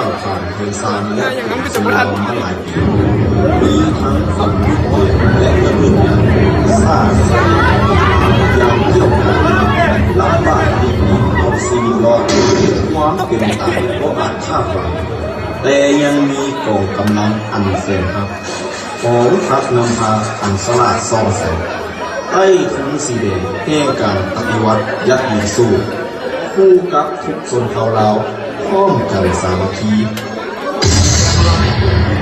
าวผ่านเทศานและสมรองมาหลายปีมีทั้งความยุติและกระดุนอย่างสร้างอย่างเที่ยวกันลำบากที่มีเอาชีวิตรอดความเป็นตายก็อาจคาดหวังแต่ยังมีกองกำลังอันแสนครับของทัพนำพาอันสลาดซ่องแสงใต้ถุงสีแดงแห่งการปฏิวัติยัดเยียดสู้คู่กับทุกชนเผ่าลาวพร้อมกันสามัคคี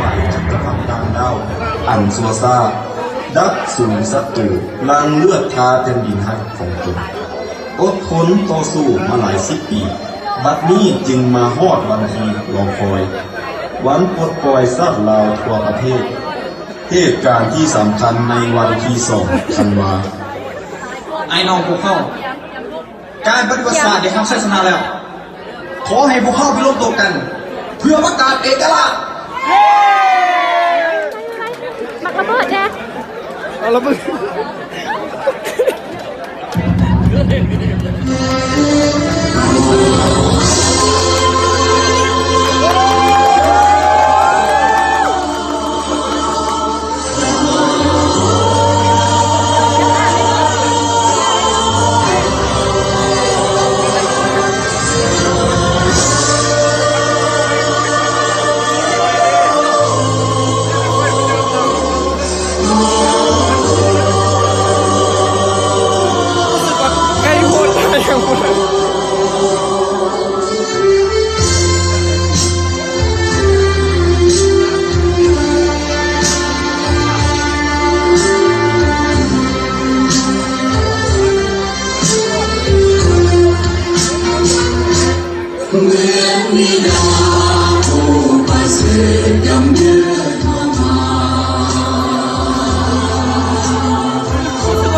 ฝ่ายจักรพรรดิต่างดาวอันซัวซาดักสูงศัตรูลังเลือดทาแผ่นดินหักของตนอดทนต่อสู้มาหลายสิบปีบัดนี้จึงมาฮอดวันที่รอคอยวันปลดปล่อยสัตว์ลาวทั่วประเทศเหตุการณ์ที่สำคัญในวันที่2 ธันวาไอ้น้องพวกเขาการปฏิวัติศาสตร์ได้ทำชัยชนะแล้วขอให้พวกเขาไปร่วมตัวกัน เพื่อประกาศเอกราชมักระเบิดแน่เอาระเบิด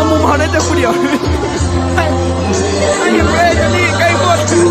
มุมเขาได้แต่คนเดียวไอ้ยังไม่ได้นี่ใกล้หมดสู่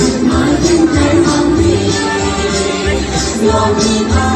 จุดหมายที่แท้ความดียอมมี